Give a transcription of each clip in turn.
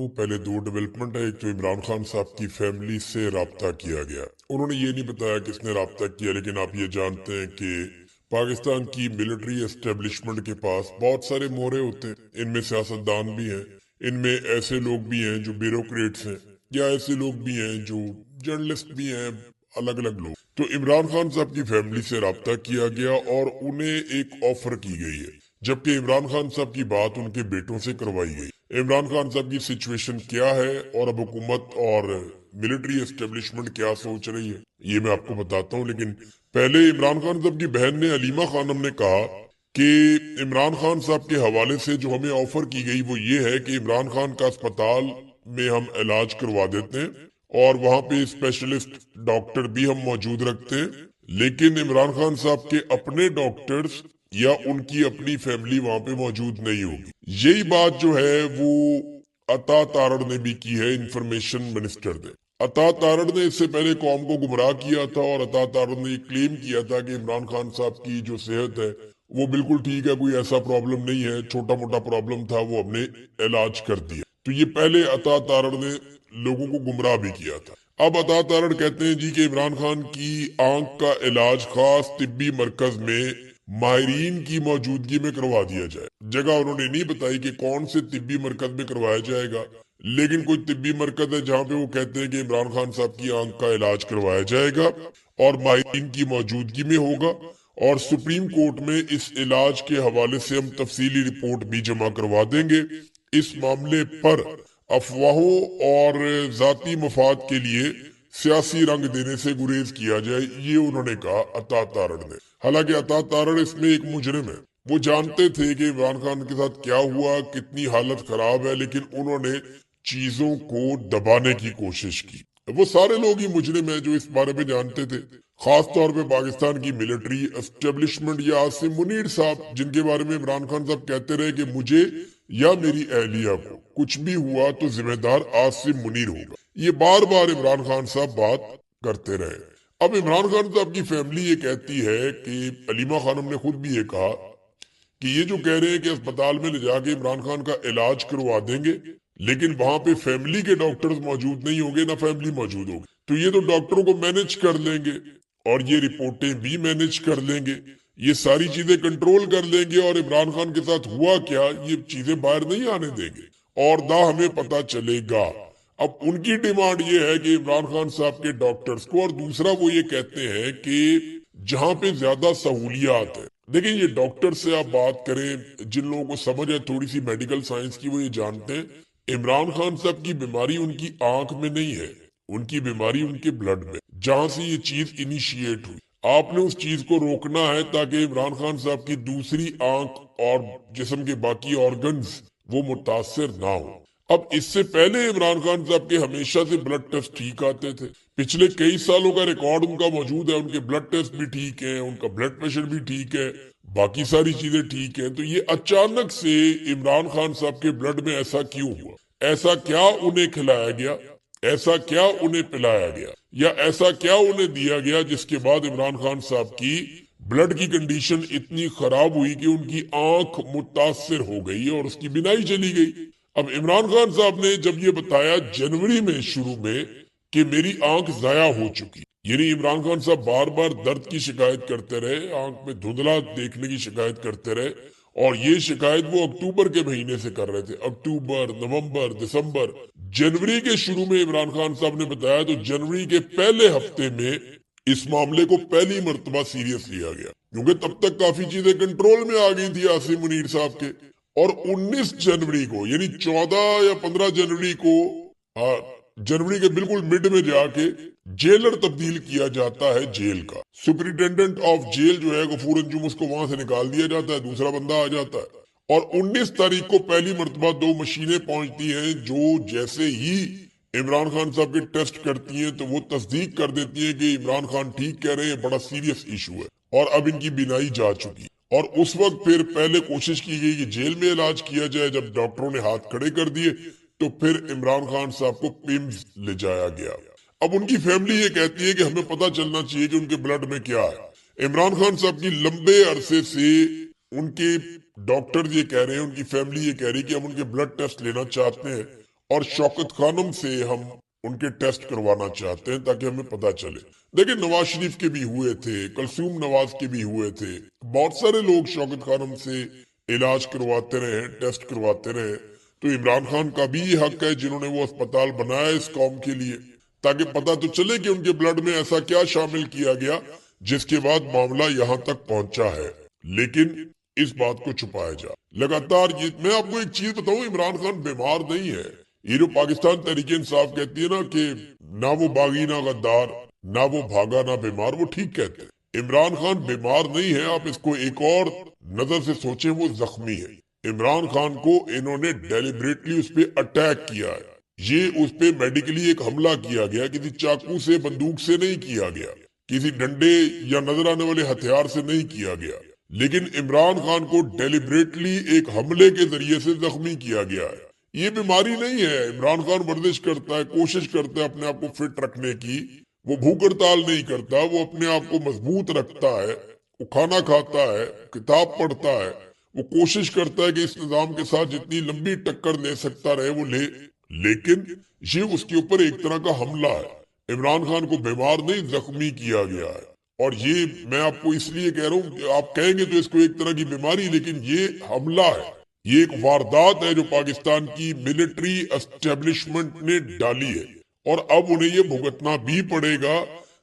वो पहले दो डेवलपमेंट है। एक तो इमरान खान साहब की फैमिली से राब्ता किया गया। उन्होंने ये नहीं बताया किसने राब्ता किया, लेकिन आप ये जानते हैं कि पाकिस्तान की मिलिट्री एस्टेब्लिशमेंट के पास बहुत सारे मोहरे होते हैं। इनमें सियासतदान भी हैं, इनमें ऐसे लोग भी हैं जो ब्यूरोक्रेट्स हैं, या ऐसे लोग भी हैं जो जर्नलिस्ट भी हैं, अलग अलग लोग। तो इमरान खान साहब की फैमिली से राब्ता किया गया और उन्हें एक ऑफर की गई है, जबकि इमरान खान साहब की बात उनके बेटों से करवाई गई। इमरान खान साहब की सिचुएशन क्या है और अब हुकूमत और मिलिट्री एस्टेब्लिशमेंट क्या सोच रही है, ये मैं आपको बताता हूँ। लेकिन पहले इमरान खान साहब की बहन ने अलीमा खानम ने कहा कि इमरान खान साहब के हवाले से जो हमें ऑफर की गई वो ये है कि इमरान खान का अस्पताल में हम इलाज करवा देते हैं और वहां पे स्पेशलिस्ट डॉक्टर भी हम मौजूद रखते हैं, लेकिन इमरान खान साहब के अपने डॉक्टर्स या उनकी अपनी फैमिली वहां पे मौजूद नहीं होगी। यही बात जो है वो अता तारड़ ने भी की है, इंफॉर्मेशन मिनिस्टर ने। अता तारड़ ने इससे पहले कौम को गुमराह किया था और अता तारड़ ने क्लेम किया था कि इमरान खान साहब की जो सेहत है वो बिल्कुल ठीक है, कोई ऐसा प्रॉब्लम नहीं है, छोटा मोटा प्रॉब्लम था वो हमने इलाज कर दिया। तो ये पहले अता तारड़ ने लोगों को गुमराह भी किया था। अब अता तारड़ कहते हैं जी कि इमरान खान की आंख का इलाज खास तिब्बी मरकज में माहिरीन की मौजूदगी में करवा दिया जाए। जगह उन्होंने नहीं बताई कि कौन से तिब्बी मरकज में करवाया जाएगा, लेकिन कोई तिब्बी मरकज है जहाँ पे वो कहते हैं कि इमरान खान साहब की आंख का इलाज करवाया जाएगा और माहिरीन की मौजूदगी में होगा। और सुप्रीम कोर्ट में इस इलाज के हवाले से हम तफसीली रिपोर्ट भी जमा करवा देंगे। इस मामले पर अफवाहों और जाती मफाद के लिए सियासी रंग देने से गुरेज किया जाए, ये उन्होंने कहा अता तारड़ ने। हालांकि अता तारड़ इसमें एक मुजरिम है, वो जानते थे कि इमरान खान के साथ क्या हुआ, कितनी हालत खराब है, लेकिन उन्होंने चीजों को दबाने की कोशिश की। वो सारे लोग ही मुजरिम हैं जो इस बारे में जानते थे, खास तौर पे पाकिस्तान की मिलिट्री एस्टेब्लिशमेंट या आसिम मुनीर साहब, जिनके बारे में इमरान खान साहब कहते रहे कि मुझे या मेरी अहलिया को कुछ भी हुआ तो जिम्मेदार आसिम मुनीर होगा। ये बार बार इमरान खान साहब बात करते रहे। अब इमरान खान साहब की फैमिली ये कहती है कि अलीमा खानम ने खुद भी ये कहा कि ये जो कह रहे हैं कि अस्पताल में ले जाके इमरान खान का इलाज करवा देंगे, लेकिन वहां पे फैमिली के डॉक्टर्स मौजूद नहीं होंगे, ना फैमिली मौजूद होगी, तो ये तो डॉक्टरों को मैनेज कर लेंगे और ये रिपोर्टें भी मैनेज कर लेंगे, ये सारी चीजें कंट्रोल कर लेंगे और इमरान खान के साथ हुआ क्या ये चीजें बाहर नहीं आने देंगे और ना हमें पता चलेगा। अब उनकी डिमांड ये है कि इमरान खान साहब के डॉक्टर्स को, और दूसरा वो ये कहते हैं कि जहां पे ज्यादा सहूलियात है। देखिए, ये डॉक्टर से आप बात करें, जिन लोगों को समझ है थोड़ी सी मेडिकल साइंस की, वो ये जानते हैं इमरान खान साहब की बीमारी उनकी आंख में नहीं है, उनकी बीमारी उनके ब्लड में, जहां से ये चीज इनिशिएट हुई। आपने उस चीज को रोकना है ताकि इमरान खान साहब की दूसरी आंख और जिस्म के बाकी ऑर्गन्स वो मुतासर ना हो। अब इससे पहले इमरान खान साहब के हमेशा से ब्लड टेस्ट ठीक आते थे, पिछले कई सालों का रिकॉर्ड उनका मौजूद है, उनके ब्लड टेस्ट भी ठीक है, उनका ब्लड प्रेशर भी ठीक है, बाकी सारी चीजें ठीक है। तो ये अचानक से इमरान खान साहब के ब्लड में ऐसा क्यों हुआ? ऐसा क्या उन्हें खिलाया गया, ऐसा क्या उन्हें पिलाया गया, या ऐसा क्या उन्हें दिया गया जिसके बाद इमरान खान साहब की ब्लड की कंडीशन इतनी खराब हुई कि उनकी आंख मुतासर हो गई और उसकी बिनाई चली गई। अब इमरान खान साहब ने जब ये बताया जनवरी में शुरू में कि मेरी आंख जाया हो चुकी, यानी इमरान खान साहब बार बार दर्द की शिकायत करते रहे, आंख में धुंधला देखने की शिकायत करते रहे, और ये शिकायत वो अक्टूबर के महीने से कर रहे थे। अक्टूबर, नवंबर, दिसंबर, जनवरी के शुरू में इमरान खान साहब ने बताया, तो जनवरी के पहले हफ्ते में इस मामले को पहली मर्तबा सीरियस लिया गया, क्योंकि तब तक काफी चीजें कंट्रोल में आ गई थी आसिम मुनीर साहब के। और 19 जनवरी को, यानी 14 या 15 जनवरी को, जनवरी के बिल्कुल मिड में जाके जेलर तब्दील किया जाता है जेल का। सुपरिटेंडेंट ऑफ जेल जो है गफूर अंजुम, उसको वहां से निकाल दिया जाता है, दूसरा बंदा आ जाता है। और 19 तारीख को पहली मर्तबा 2 मशीनें पहुंचती हैं जो जैसे ही इमरान खान साहब के टेस्ट करती हैं तो वो तस्दीक कर देती हैं कि इमरान खान ठीक कह रहे हैं, बड़ा सीरियस इशू है और अब इनकी बीनाई जा चुकी। और उस वक्त फिर पहले कोशिश की गई कि जेल में इलाज किया जाए, जब डॉक्टरों ने हाथ खड़े कर दिए तो फिर इमरान खान साहब को पिम्स ले जाया गया। अब उनकी फैमिली ये कहती है कि हमें पता चलना चाहिए कि उनके ब्लड में क्या है। इमरान खान साहब की लंबे अरसे से उनके डॉक्टर ये कह रहे हैं, उनकी फैमिली ये कह रही है कि हम उनके ब्लड टेस्ट लेना चाहते हैं और शौकत खानम से हम उनके टेस्ट करवाना चाहते हैं ताकि हमें पता चले। देखिए, नवाज शरीफ के भी हुए थे, कलसूम नवाज के भी हुए थे, बहुत सारे लोग शौकत खानम से इलाज करवाते रहे, टेस्ट करवाते रहे। तो इमरान खान का भी ये हक है जिन्होंने वो अस्पताल बनाया इस कौम के लिए, ताकि पता तो चले कि उनके ब्लड में ऐसा क्या शामिल किया गया जिसके बाद मामला यहाँ तक पहुंचा है। लेकिन इस बात को छुपाया जा लगातार। ये मैं आपको एक चीज बताऊं, इमरान खान बीमार नहीं है। ये जो पाकिस्तान तहरीक इंसाफ कहती है ना कि ना वो बागी ना गद्दार, ना वो भागा ना बीमार, वो ठीक कहते हैं। इमरान खान बीमार नहीं है, आप इसको एक और नजर से सोचें, वो जख्मी है। इमरान खान को इन्होंने डेलिबरेटली उस पर अटैक किया है। ये उस पे मेडिकली एक हमला किया गया, किसी चाकू से बंदूक से नहीं किया गया, किसी डंडे या नजर आने वाले हथियार से नहीं किया गया, लेकिन इमरान खान को डेलिबरेटली एक हमले के जरिए से जख्मी किया गया है। ये बीमारी नहीं है। इमरान खान वर्जिश करता है, कोशिश करता है अपने आप को फिट रखने की। वो भूख हड़ताल नहीं करता, वो अपने आप को मजबूत रखता है, वो खाना खाता है, किताब पढ़ता है, वो कोशिश करता है कि इस निजाम के साथ जितनी लंबी टक्कर ले सकता रहे वो ले। लेकिन ये उसके ऊपर एक तरह का हमला है। इमरान खान को बीमार नहीं, जख्मी किया गया है। और ये मैं आपको इसलिए कह रहा हूँ कि आप कहेंगे तो इसको एक तरह की बीमारी, लेकिन ये हमला है, ये एक वारदात है जो पाकिस्तान की मिलिट्री एस्टेब्लिशमेंट ने डाली है, और अब उन्हें ये भुगतना भी पड़ेगा।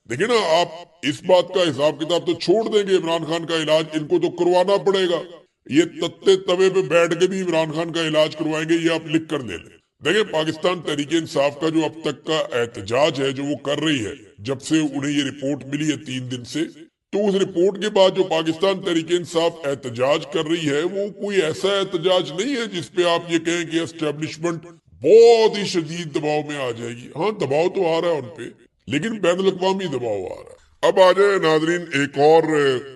देखिए ना, आप इस बात का हिसाब किताब तो छोड़ देंगे, इमरान खान का इलाज इनको तो करवाना पड़ेगा। ये तत्ते तवे पे बैठ के भी इमरान खान का इलाज करवाएंगे, ये आप लिख कर दे लें। देखिए, पाकिस्तान तहरीक इंसाफ का जो अब तक का एहतजाज है जो वो कर रही है, जब से उन्हें ये रिपोर्ट मिली है 3 दिन से, तो उस रिपोर्ट के बाद जो पाकिस्तान तहरीक इंसाफ एहतजाज कर रही है वो कोई ऐसा एहतजाज नहीं है जिसपे आप ये कहें कि एस्टेब्लिशमेंट बहुत ही शदीद दबाव में आ जाएगी। हाँ, दबाव तो आ रहा है उनपे, लेकिन बैनुल अक़वामी दबाव आ रहा है। अब आ जाए नाजरीन, एक और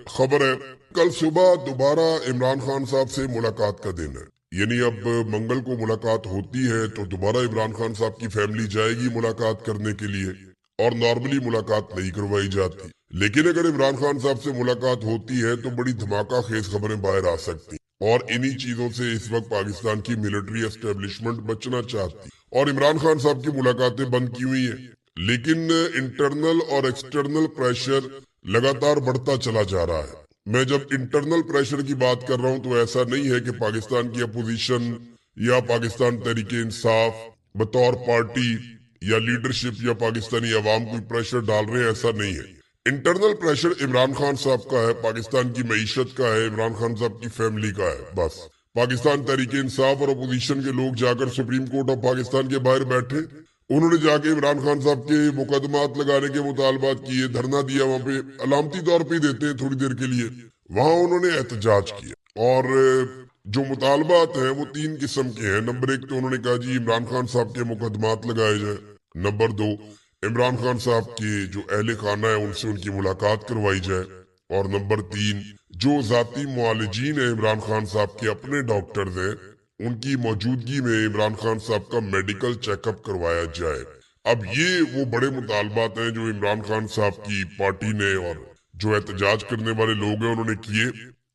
खबर है। कल सुबह दोबारा इमरान खान साहब से मुलाकात का दिन है, यानी अब मंगल को मुलाकात होती है तो दोबारा इमरान खान साहब की फैमिली जाएगी मुलाकात करने के लिए, और नॉर्मली मुलाकात नहीं करवाई जाती। लेकिन अगर इमरान खान साहब से मुलाकात होती है तो बड़ी धमाका खेज खबरें बाहर आ सकती, और इन्हीं चीजों से इस वक्त पाकिस्तान की मिलिट्री एस्टेब्लिशमेंट बचना चाहती, और इमरान खान साहब की मुलाकातें बंद की हुई है। लेकिन इंटरनल और एक्सटर्नल प्रेशर लगातार बढ़ता चला जा रहा है। मैं जब इंटरनल प्रेशर की बात कर रहा हूं तो ऐसा नहीं है कि पाकिस्तान की अपोजिशन या पाकिस्तान तहरीक इंसाफ बतौर पार्टी या लीडरशिप या पाकिस्तानी अवाम कोई प्रेशर डाल रहे हैं, ऐसा नहीं है। इंटरनल प्रेशर इमरान खान साहब का है, पाकिस्तान की मईशत का है, इमरान खान साहब की फैमिली का है। बस पाकिस्तान तहरीक इंसाफ और अपोजिशन के लोग जाकर सुप्रीम कोर्ट ऑफ पाकिस्तान के बाहर बैठे, उन्होंने जाके इमरान खान साहब के मुकदमात लगाने के मुतालबात किए, धरना दिया, वहां पे अलामती तौर पे देते हैं थोड़ी देर के लिए, वहां उन्होंने एहतजाज किया। और जो मुतालबात हैं वो 3 किस्म के हैं। नंबर 1 तो उन्होंने कहा जी इमरान खान साहब के मुकदमात लगाए जाए। नंबर 2, इमरान खान साहब के जो अहले खाना है उनसे उनकी मुलाकात करवाई जाए। और नंबर 3, जो जाती मुआलिजीन है इमरान खान साहब के अपने डॉक्टर्स हैं, उनकी मौजूदगी में इमरान खान साहब का मेडिकल चेकअप करवाया जाए। अब ये वो बड़े मुतालबात हैं जो इमरान खान साहब की पार्टी ने और जो एहतजाज करने वाले लोग हैं उन्होंने किए।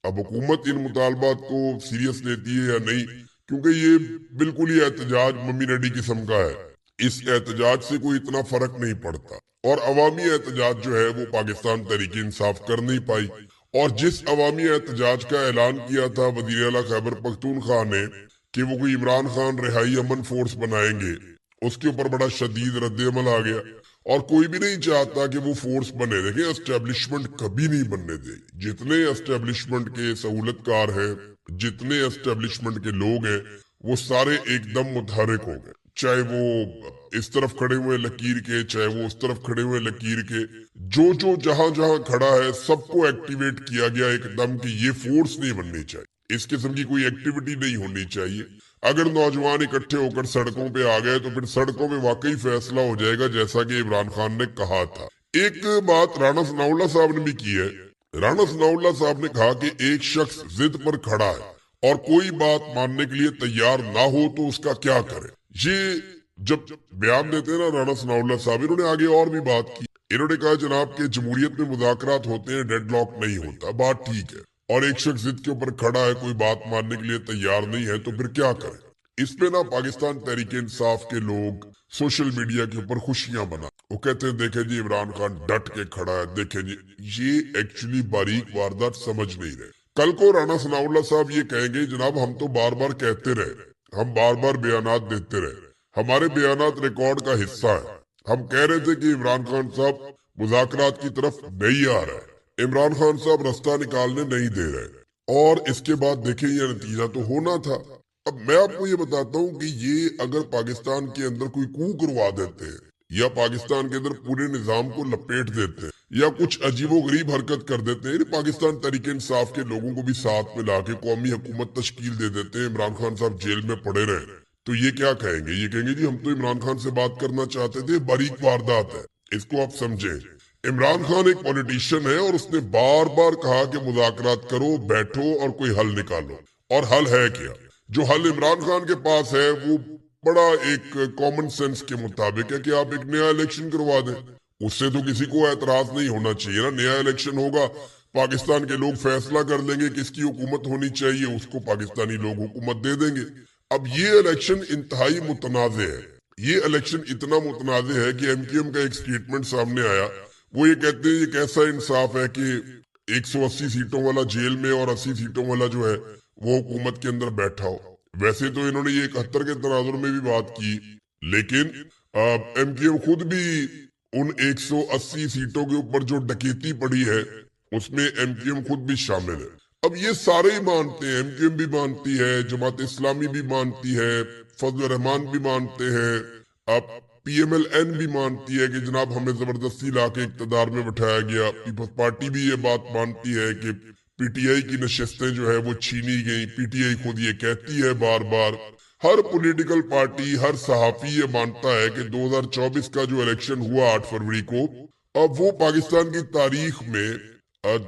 अब हुकूमत इन मुतालबात को सीरियस लेती है या नहीं, क्योंकि ये बिल्कुल ही एहतजाज मम्मी डैडी किस्म का है, इस एहतजाज से कोई इतना फर्क नहीं पड़ता। और अवामी एहतजाज जो है वो पाकिस्तान तहरीक इंसाफ कर नहीं पाई। और जिस अवामी एहतजाज का ऐलान किया था वजीर आला खैबर पख्तूनख्वा ने कि वो कोई इमरान खान रिहाई अमन फोर्स बनाएंगे, उसके ऊपर बड़ा शदीद रद्द-ए-अमल आ गया, और कोई भी नहीं चाहता कि वो फोर्स बने। देखिए, एस्टेब्लिशमेंट कभी नहीं बनने देगी। जितने एस्टेब्लिशमेंट के सहूलतकार हैं, जितने एस्टेब्लिशमेंट के लोग हैं, वो सारे एकदम मुतहरिक हो गए, चाहे वो इस तरफ खड़े हुए लकीर के, चाहे वो उस तरफ खड़े हुए लकीर के, जो जो जहां जहां खड़ा है सबको एक्टिवेट किया गया एकदम कि ये फोर्स नहीं बननी चाहिए, इस किस्म की कोई एक्टिविटी नहीं होनी चाहिए। अगर नौजवान इकट्ठे होकर सड़कों पे आ गए तो फिर सड़कों पे वाकई फैसला हो जाएगा, जैसा कि इमरान खान ने कहा था। एक बात राणा सनाउल्लाह साहब ने भी की है। राणा सनाउल्लाह साहब ने कहा कि एक शख्स जिद पर खड़ा है और कोई बात मानने के लिए तैयार ना हो तो उसका क्या करे। ये जब बयान देते हैं ना राणा सनाउल्लाह साहब, इन्होंने आगे और भी बात की। इन्होंने कहा जनाब के जमहूरियत में मुज़ाकरात होते हैं, डेडलॉक नहीं होता, बात ठीक है। और एक शख्स जिद के ऊपर खड़ा है, कोई बात मानने के लिए तैयार नहीं है, तो फिर क्या करे। इस पे ना पाकिस्तान तहरीक इंसाफ के लोग सोशल मीडिया के ऊपर खुशियां मना, वो कहते हैं देखें जी इमरान खान डट के खड़ा है, देखें जी। ये एक्चुअली बारीक वारदात समझ नहीं रहे। कल को राणा सनाउल्लाह साहब ये कहेंगे जनाब हम तो बार बार कहते रहे, हम बार बार बयानात देते रहे, हमारे बयानात रिकॉर्ड का हिस्सा है, हम कह रहे थे कि इमरान खान साहब मुज़ाकरात की तरफ नहीं आ रहा है, इमरान खान साहब रास्ता निकालने नहीं दे रहे, और इसके बाद देखें ये नतीजा तो होना था। अब मैं आपको ये बताता हूँ कि ये अगर पाकिस्तान के अंदर कोई कू करवा देते हैं या पाकिस्तान के अंदर पूरे निजाम को लपेट देते हैं या कुछ अजीबो गरीब हरकत कर देते हैं, पाकिस्तान तहरीक इंसाफ के लोगों को भी साथ में लाके कौमी हुकूमत तश्कील दे देते हैं, इमरान खान साहब जेल में पड़े रहे, तो ये क्या कहेंगे? ये कहेंगे जी हम तो इमरान खान से बात करना चाहते थे, बारीक वारदात है, इसको आप समझें। इमरान खान एक पॉलिटिशियन है और उसने बार बार कहा कि मुज़ाकरात करो, बैठो और कोई हल निकालो, और हल है क्या? जो हल इमरान खान के पास है वो बड़ा एक कॉमन सेंस के मुताबिक है कि आप एक नया इलेक्शन करवा दें, उससे तो किसी को एतराज नहीं होना चाहिए ना। नया इलेक्शन होगा, पाकिस्तान के लोग फैसला कर लेंगे किसकी हुकूमत होनी चाहिए, उसको पाकिस्तानी लोग हुकूमत दे देंगे। अब ये इलेक्शन इंतहाई मुतनाज़े है, ये इलेक्शन इतना मुतनाज़े है कि एमक्यूएम का एक स्टेटमेंट सामने आया, वो ये कहते हैं ये कैसा इंसाफ है कि 180 सीटों वाला जेल में और 80 सीटों वाला जो है वो हुकूमत के अंदर बैठा हो। वैसे तो इन्होंने ये 71 के तनाजुर में भी बात की, लेकिन एमक्यूएम खुद भी उन 180 सीटों के ऊपर जो डकैती पड़ी है उसमें एमक्यूएम खुद भी शामिल है। अब ये सारे ही मानते हैं, एमक्यूएम भी मानती है, जमात इस्लामी भी मानती है, फजल रहमान भी मानते हैं, अब पीएमएलएन भी मानती है कि जनाब हमें जबरदस्ती लाके इक्तदार में बिठाया गया। पीपल्स पार्टी भी ये बात मानती है कि पीटीआई की नशस्तें जो है वो छीनी गई, पीटीआई खुद ये कहती है बार बार। हर पॉलिटिकल पार्टी, हर सहाफी ये मानता है कि 2024 का जो इलेक्शन हुआ 8 फरवरी को, अब वो पाकिस्तान की तारीख में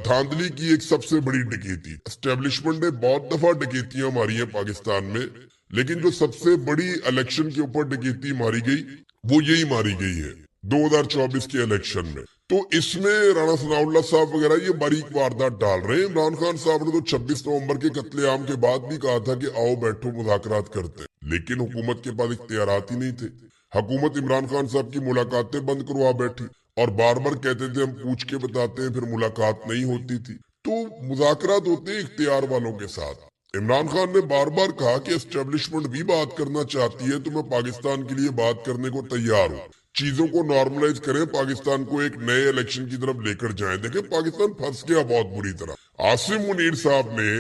धांधली की एक सबसे बड़ी डकैती। एस्टेब्लिशमेंट ने बहुत दफा डकैतियां मारी हैं पाकिस्तान में, लेकिन जो सबसे बड़ी इलेक्शन के ऊपर डकैती मारी गई वो यही मारी गई है 2024 के इलेक्शन में। तो इसमें राणा सनाउल्लाह साहब वगैरह ये बारीक वारदात डाल रहे हैं। इमरान खान साहब ने तो 26 नवंबर के कत्लेआम के बाद भी कहा था कि आओ बैठो मुज़ाकरात करते हैं, लेकिन हुकूमत के पास इख्तियारात ही नहीं थे। हुकूमत इमरान खान साहब की मुलाकातें बंद करवा बैठी और बार बार कहते थे हम पूछ के बताते हैं, फिर मुलाकात नहीं होती थी। तो मुज़ाकरात होते हैं इख्तियार वालों के साथ। इमरान खान ने बार बार कहा कि एस्टेब्लिशमेंट भी बात करना चाहती है तो मैं पाकिस्तान के लिए बात करने को तैयार हूँ, चीजों को नॉर्मलाइज करें, पाकिस्तान को एक नए इलेक्शन की तरफ लेकर जाएं। देखें पाकिस्तान फंस गया बहुत बुरी तरह। आसिम मुनीर साहब ने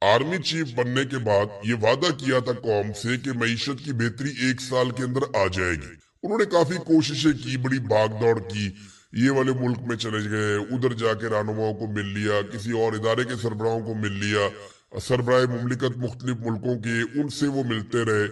आर्मी चीफ बनने के बाद ये वादा किया था कौम से कि मईशत की बेहतरी 1 साल के अंदर आ जाएगी। उन्होंने काफी कोशिशें की, बड़ी भाग दौड़ की, ये वाले मुल्क में चले गए, उधर जाके रहनुमाओं को मिल लिया, किसी और इदारे के सरबराहों को मिल लिया, सरबराह मुमलिकत मुख्तलिफ मुल्कों के, उनसे वो मिलते रहे,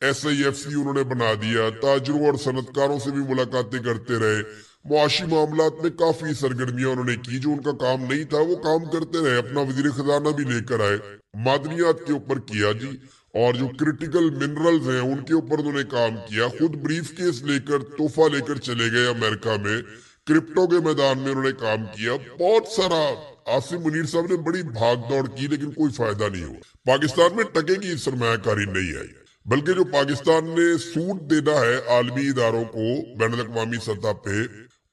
SIFC उन्होंने बना दिया, ताजरों और सनतकारों से भी मुलाकातें करते रहे, मुआशी मामलात में काफी सरगर्मियां उन्होंने की, जो उनका काम नहीं था वो काम करते रहे, अपना वजीर खजाना भी लेकर आए, मादनियात के ऊपर किया जी, और जो क्रिटिकल मिनरल्स हैं उनके ऊपर उन्होंने काम किया, खुद ब्रीफ केस लेकर तोहफा लेकर चले गए अमेरिका में, क्रिप्टो के मैदान में उन्होंने काम किया, बहुत सारा। आसिम मुनीर साहब ने बड़ी भाग दौड़ की लेकिन कोई फायदा नहीं हुआ। पाकिस्तान में टके की सरमायाकारी नहीं आई, बल्कि जो पाकिस्तान ने सूट देना है आलमी इदारों को बैनुल अक़वामी सतह पे,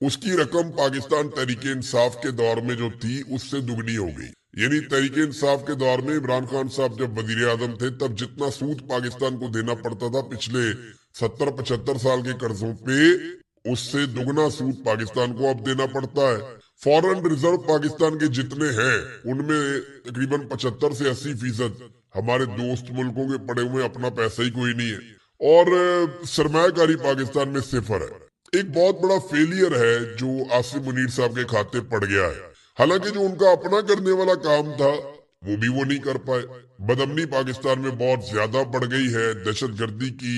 उसकी रकम पाकिस्तान तहरीक इंसाफ के दौर में जो थी उससे दुगनी हो गई। यानी तहरीक इंसाफ के दौर में इमरान खान साहब जब वजीर आजम थे तब जितना सूद पाकिस्तान को देना पड़ता था पिछले 70-75 साल के कर्जों पे, उससे दुगना सूद पाकिस्तान को अब देना पड़ता है। फॉरेन रिजर्व पाकिस्तान के जितने हैं उनमें तकरीबन 75 से 80% हमारे दोस्त मुल्कों के पड़े हुए, अपना पैसा ही कोई नहीं है, और सरमायाकारी पाकिस्तान में सिफर है। एक बहुत बड़ा फेलियर है जो आसिम मुनीर साहब के खाते पड़ गया है। हालांकि जो उनका अपना करने वाला काम था वो भी वो नहीं कर पाए। बदअमनी पाकिस्तान में बहुत ज्यादा बढ़ गई है, दहशतगर्दी की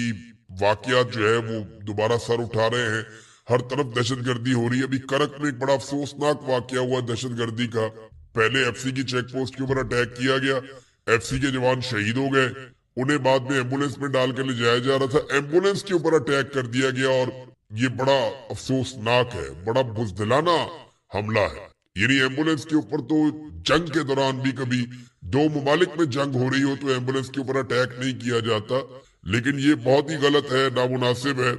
वाकयात जो है वो दोबारा सर उठा रहे हैं, हर तरफ दहशतगर्दी हो रही है। अभी करक में एक बड़ा अफसोसनाक वाकया हुआ दहशतगर्दी का, पहले FC की चेक पोस्ट के ऊपर अटैक किया गया, FC के जवान शहीद हो गए, उन्हें बाद में एम्बुलेंस में डाल के ले जाया जा रहा था, एम्बुलेंस के ऊपर अटैक कर दिया गया, और ये बड़ा अफसोसनाक है, बड़ा बुज़दिलाना हमला है। यानी एम्बुलेंस के ऊपर तो जंग के दौरान भी कभी 2 ममालिक में जंग हो रही हो तो एम्बुलेंस के ऊपर अटैक नहीं किया जाता, लेकिन ये बहुत ही गलत है, नामुनासिब है,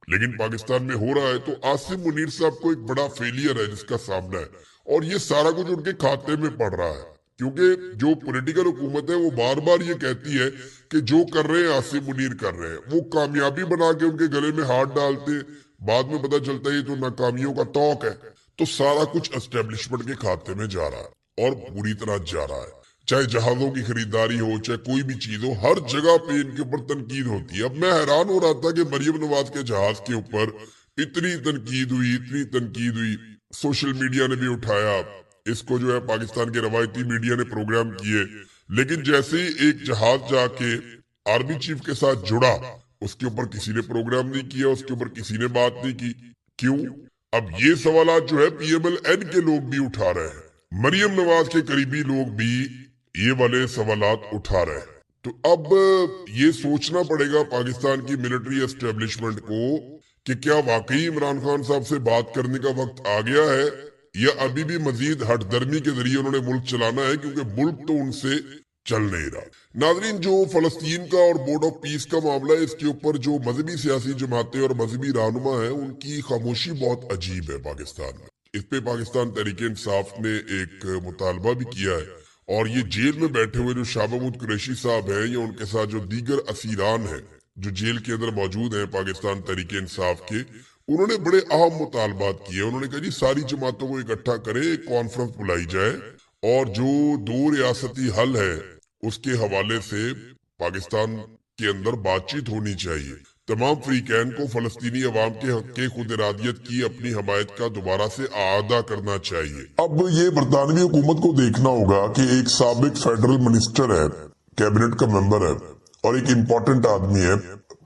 लेकिन पाकिस्तान में हो रहा है। तो आसिम मुनीर साहब को एक बड़ा फेलियर है जिसका सामना है, और ये सारा कुछ उनके खाते में पड़ रहा है, क्योंकि जो पॉलिटिकल हुकूमत है वो बार बार ये कहती है कि जो कर रहे हैं आसिम मुनीर कर रहे हैं, वो कामयाबी बना के उनके गले में हाथ डालते, बाद में पता चलता है ये तो नाकामियों का तौक है। तो सारा कुछ एस्टेब्लिशमेंट के खाते में जा रहा है और बुरी तरह जा रहा है। चाहे जहाजों की खरीदारी हो, चाहे कोई भी चीज हो, हर जगह पे इनके ऊपर तनकीद होती है। अब मैं हैरान हो रहा था कि मरियम नवाज के जहाज के ऊपर इतनी तनकीद हुई, इतनी तनकीद हुई, सोशल मीडिया ने भी उठाया इसको, जो है पाकिस्तान के रवायती मीडिया ने प्रोग्राम किए, लेकिन जैसे ही एक जहाज जाके आर्मी चीफ के साथ जुड़ा, उसके ऊपर किसी ने प्रोग्राम नहीं किया, उसके ऊपर किसी ने बात नहीं की। क्यों? अब ये सवालात जो है PMLN के लोग भी उठा रहे हैं, मरियम नवाज के करीबी लोग भी ये वाले सवालात उठा रहे हैं। तो अब ये सोचना पड़ेगा पाकिस्तान की मिलिट्री एस्टेब्लिशमेंट को कि क्या वाकई इमरान खान साहब से बात करने का वक्त आ गया है, या अभी भी मजीद हठधर्मी के जरिए उन्होंने मुल्क चलाना है, क्योंकि मुल्क तो उनसे चल नहीं रहा। नाजरीन, जो फलस्तीन का और बोर्ड ऑफ पीस का मामला है, इसके ऊपर जो मजहबी सियासी जमातें और मजहबी रहनुमा है, उनकी खामोशी बहुत अजीब है पाकिस्तान में। इस पे पाकिस्तान तहरीक इंसाफ ने एक मुतालबा भी किया है, और ये जेल में बैठे हुए जो शाह महमूद कुरैशी साहब हैं, या उनके साथ जो दीगर असीरान हैं जो जेल के अंदर मौजूद हैं पाकिस्तान तहरीक इंसाफ के, उन्होंने बड़े अहम मुतालबात किए। उन्होंने कहा जी सारी जमातों को इकट्ठा करें, एक कॉन्फ्रेंस बुलाई जाए, और जो 2 रियासती हल है उसके हवाले से पाकिस्तान के अंदर बातचीत होनी चाहिए। तमाम फ्रीकैन को फलस्तीनी अवाम के हक के खुद इरादियत की अपनी हमायत का दोबारा से आदा करना चाहिए। अब ये बरतानवी हुकूमत को देखना होगा कि एक साबिक फेडरल मिनिस्टर है, कैबिनेट का मेंबर है, और एक इम्पोर्टेंट आदमी है,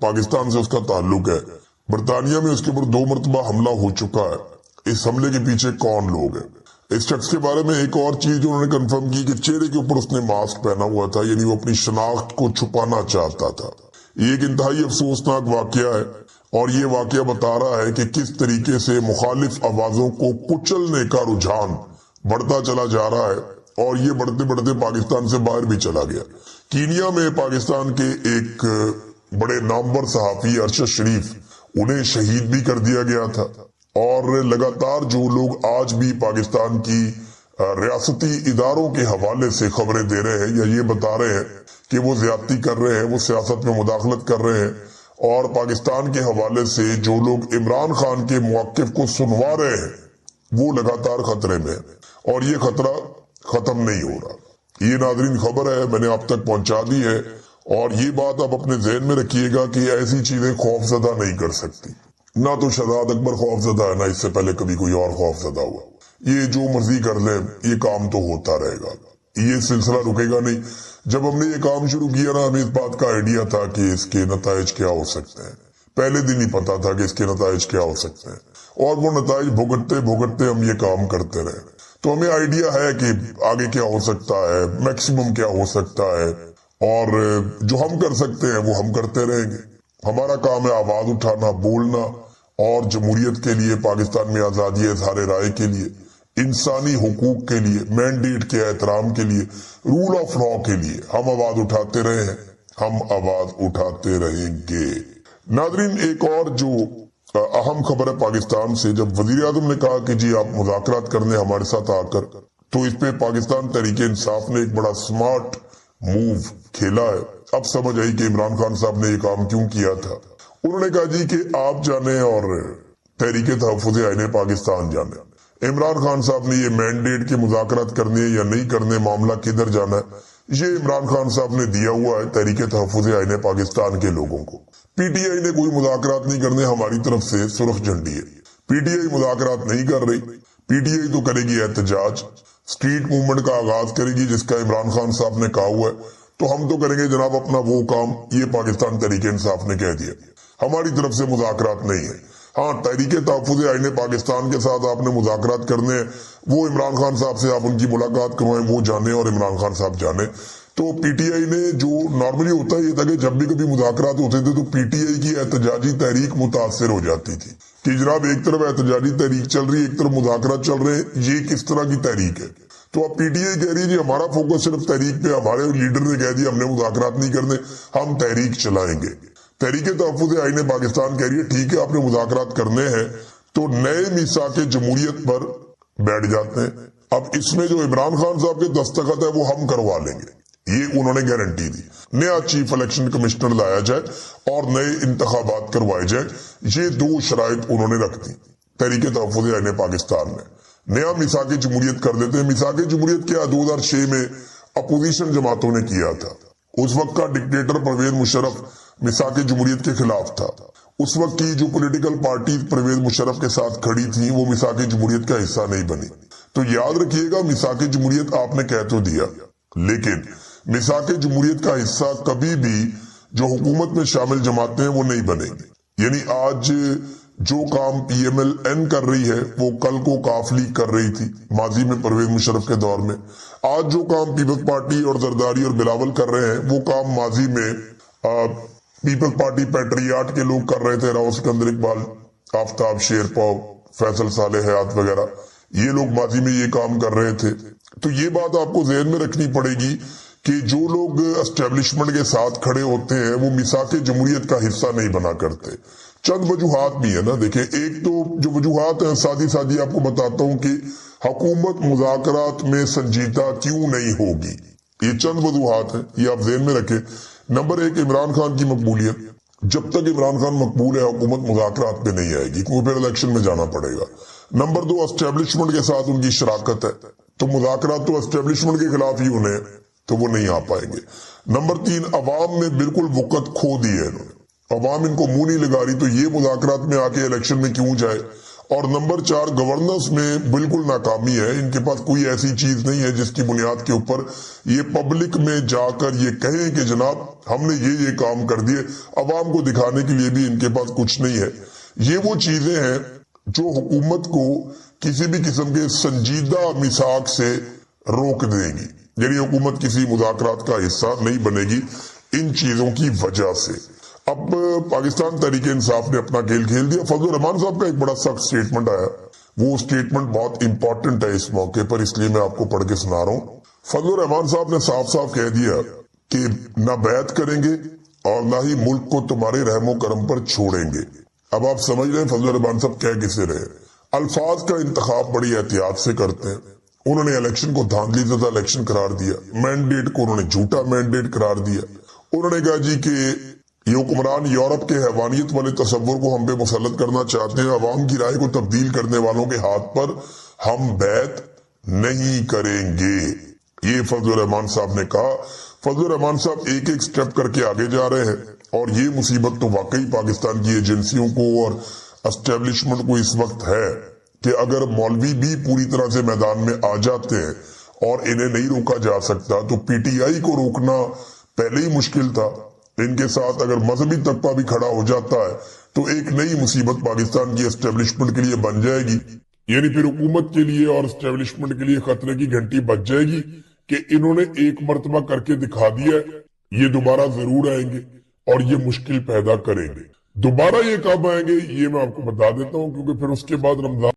पाकिस्तान से उसका ताल्लुक है। बरतानिया में उसके ऊपर 2 मरतबा हमला हो चुका है। इस हमले के पीछे कौन लोग हैं? इस शख्स के बारे में एक और चीज उन्होंने कंफर्म की कि चेहरे के ऊपर उसने मास्क पहना हुआ था, यानी वो अपनी शनाख्त को छुपाना चाहता था। ये एक इंतहाई अफसोसनाक वाकया है, और ये वाकया बता रहा है कि किस तरीके से मुखालिफ आवाजों को कुचलने का रुझान बढ़ता चला जा रहा है, और ये बढ़ते बढ़ते पाकिस्तान से बाहर भी चला गया। कीनिया में पाकिस्तान के एक बड़े नामवर सहाफी अरशद शरीफ, उन्हें शहीद भी कर दिया गया था। और लगातार जो लोग आज भी पाकिस्तान की रियासती इदारों के हवाले से खबरें दे रहे हैं, या ये बता रहे हैं कि वो ज्यादती कर रहे हैं, वो सियासत में मुदाखलत कर रहे हैं, और पाकिस्तान के हवाले से जो लोग इमरान खान के मौक़िफ़ को सुनवा रहे हैं, वो लगातार खतरे में है, और ये खतरा खत्म नहीं हो रहा। ये नाज़रीन खबर है, मैंने आप तक पहुंचा दी है, और ये बात आप अपने ज़हन में रखिएगा कि ऐसी चीजें खौफजदा नहीं कर सकती। ना तो शहजाद अकबर खौफजदा है, ना इससे पहले कभी कोई और खौफजदा हुआ। ये जो मर्जी कर ले, ये काम तो होता रहेगा, ये सिलसिला रुकेगा नहीं। जब हमने ये काम शुरू किया ना, हमें इस बात का आइडिया था कि इसके नताइज क्या हो सकते हैं। पहले दिन ही पता था कि इसके नताइज क्या हो सकते हैं, और वो नताइज भुगतते भुगतते हम ये काम करते रहे। तो हमें आइडिया है कि आगे क्या हो सकता है, मैक्सिमम क्या हो सकता है, और जो हम कर सकते हैं वो हम करते रहेंगे। हमारा काम है आवाज उठाना, बोलना, और जमहूरियत के लिए, पाकिस्तान में आजादी इज़हार राय के लिए, इंसानी हुकूक के लिए, मैंडेट के एहतराम के लिए, रूल ऑफ लॉ के लिए हम आवाज उठाते रहे हैं, हम आवाज उठाते रहेंगे। नाजरीन, एक और जो अहम खबर है पाकिस्तान से, जब वजीर आजम ने कहा कि जी आप मुज़ाकरात करने हमारे साथ आकर, तो इस पे पाकिस्तान तहरीक इंसाफ ने एक बड़ा स्मार्ट मूव खेला है। अब समझ आई कि इमरान खान साहब ने ये काम क्यों किया था। उन्होंने कहा जी कि आप जाने और तहरीक तहफ़्फ़ुज़ आईन पाकिस्तान जाने, इमरान खान साहब ने ये मैंडेट के मुज़ाकरात करने या नहीं करने, मामला किधर जाना है, ये इमरान खान साहब ने दिया हुआ है तहरीक तहफ़्फ़ुज़ आईन पाकिस्तान के लोगों को। PTI ने कोई मुज़ाकरात नहीं करने, हमारी तरफ से सुर्ख झंडी है। PTI मुज़ाकरात नहीं कर रही, PTI तो करेगी एहतजाज, स्ट्रीट मूवमेंट का आगाज करेगी, जिसका इमरान खान साहब ने कहा हुआ है। तो हम तो करेंगे जनाब अपना वो काम, ये पाकिस्तान तहरीक इंसाफ ने कह दिया, हमारी तरफ से मुज़ाकरात नहीं है। हाँ, तहरीक तहफ़्फ़ुज़ आईन पाकिस्तान के साथ आपने मुज़ाकरात करने हैं, वो इमरान खान साहब से आप उनकी मुलाकात करवाएं, वो जाने और इमरान खान साहब जाने। तो PTI ने, जो नॉर्मली होता है ये था कि जब भी कभी मुज़ाकरात होते थे तो PTI की एहतजाजी तहरीक मुतासर हो जाती थी कि जनाब एक तरफ एहतजाजी तहरीक चल रही है, एक तरफ मुज़ाकरात चल रहे हैं, ये किस तरह की तहरीक है। तो अब PTI कह रही है जी हमारा फोकस सिर्फ तहरीक पे, हमारे लीडर ने कह दिया हमने मुज़ाकरात नहीं करने, हम तहरीक चलाएंगे। तहरीक तहफ़्फ़ुज़ आईन पाकिस्तान कह रही है ठीक है आपने मुज़ाकरात करने हैं तो नए मीसाक जमहूरियत पर बैठ जाते हैं। अब इसमें जो इमरान खान साहब के दस्तखत है वो हम करवा लेंगे, ये उन्होंने गारंटी दी। नया चीफ इलेक्शन कमिश्नर लाया जाए और नए इंतखाबात करवाए जाए, ये दो शराइत उन्होंने रख दी तहरीक तहफ़्फ़ुज़ आईन पाकिस्तान में। नया मिसाक जमहूरियत कर देते हैं। मिसाक जमहूरियत क्या 2006 में अपोजिशन जमातों ने किया था। उस वक्त का डिक्टेटर परवेज मुशर्रफ मिसाक जमहूरियत के खिलाफ था। उस वक्त की जो पॉलिटिकल पार्टी परवेज मुशर्रफ के साथ खड़ी थी वो मिसाक जमहूरियत का हिस्सा नहीं बनी। तो याद रखिएगा मिसाक जमहूरियत आपने कह तो दिया, लेकिन मिसाक जमहूरियत का हिस्सा कभी भी जो हुकूमत में शामिल जमातें हैं वो नहीं बनेंगी। यानी आज जो काम PMLN कर रही है वो कल को काफ लीग कर रही थी माजी में परवेज मुशर्रफ के दौर में। आज जो काम पीपल्स पार्टी और जरदारी और बिलावल कर रहे हैं वो काम माजी में पीपल्स पार्टी पैट्रियाट के लोग कर रहे थे। राव सिकंदर इकबाल, आफ्ताब शेरपाव, फैसल सालेह हयात वगैरह, ये लोग माजी में ये काम कर रहे थे। तो ये बात आपको ज़हन में रखनी पड़ेगी कि जो लोग एस्टेब्लिशमेंट के साथ खड़े होते हैं वो मिसाक जमहूरियत का हिस्सा नहीं बना करते। चंद वजूहात भी है ना, देखें, एक तो जो वजूहात है सादी सादी आपको बताता हूं कि हुकूमत मुज़ाकरात में संजीदा क्यों नहीं होगी। ये चंद वजूहात है, ये आप ज़हन में रखें। नंबर एक, इमरान खान की मकबूलियत। जब तक इमरान खान मकबूल है हुकूमत मुज़ाकरात पे नहीं आएगी क्योंकि फिर इलेक्शन में जाना पड़ेगा। नंबर दो, एस्टेब्लिशमेंट के साथ उनकी शराकत है तो मुज़ाकरात तो एस्टेब्लिशमेंट के खिलाफ ही उन्हें, तो वो नहीं आ पाएंगे। नंबर तीन, अवाम में बिल्कुल वक़्त खो दी है इन्होंने, अवाम इनको मुंह नहीं लगा रही तो ये मुज़ाकरात में आके इलेक्शन में क्यों जाए। और नंबर चार, गवर्नेंस में बिल्कुल नाकामी है। इनके पास कोई ऐसी चीज नहीं है जिसकी बुनियाद के ऊपर ये पब्लिक में जाकर ये कहें कि जनाब हमने ये काम कर दिए। अवाम को दिखाने के लिए भी इनके पास कुछ नहीं है। ये वो चीजें हैं जो हुकूमत को किसी भी किस्म के संजीदा मिसाक से रोक देंगी, यानी हुकूमत किसी मुज़ाकरात का हिस्सा नहीं बनेगी इन चीजों की वजह से। अब पाकिस्तान तहरीक इंसाफ ने अपना खेल खेल दिया। फजल रहमान साहब का एक बड़ा सख्त स्टेटमेंट आया, वो स्टेटमेंट बहुत इंपॉर्टेंट है इस मौके पर, इसलिए मैं आपको पढ़ के सुना रहा हूँ। फजल रहमान साहब ने साफ साफ कह दिया कि ना बैत करेंगे और ना ही मुल्क को तुम्हारे रहमो करम पर छोड़ेंगे। अब आप समझ रहे हैं फजल रहमान साहब कह किसे रहे। अल्फाज का इंतखाब बड़ी एहतियात से करते हैं। उन्होंने इलेक्शन को धांधली ज़दा इलेक्शन करार दिया, मैंडेट को उन्होंने झूठा मैंडेट करार दिया। उन्होंने कहा जी कि ये हुक्मरान यूरोप के हैवानियत वाले तस्वुर को हम पे मुसल्लत करना चाहते हैं। अवाम की राय को तब्दील करने वालों के हाथ पर हम बैत नहीं करेंगे, ये फजल रहमान साहब ने कहा। फजल रहमान साहब एक एक स्टेप करके आगे जा रहे हैं और ये मुसीबत तो वाकई पाकिस्तान की एजेंसियों को और एस्टेब्लिशमेंट को इस वक्त है कि अगर मौलवी भी पूरी तरह से मैदान में आ जाते हैं और इन्हें नहीं रोका जा सकता तो PTI को रोकना पहले ही मुश्किल था। इनके साथ अगर मजहबी तबका भी खड़ा हो जाता है तो एक नई मुसीबत पाकिस्तान की एस्टेब्लिशमेंट के लिए बन जाएगी। यानी फिर हुकूमत के लिए और एस्टेब्लिशमेंट के लिए खतरे की घंटी बज जाएगी कि इन्होंने एक मर्तबा करके दिखा दिया, ये दोबारा जरूर आएंगे और ये मुश्किल पैदा करेंगे। दोबारा ये कब आएंगे ये मैं आपको बता देता हूँ, क्योंकि फिर उसके बाद रमजान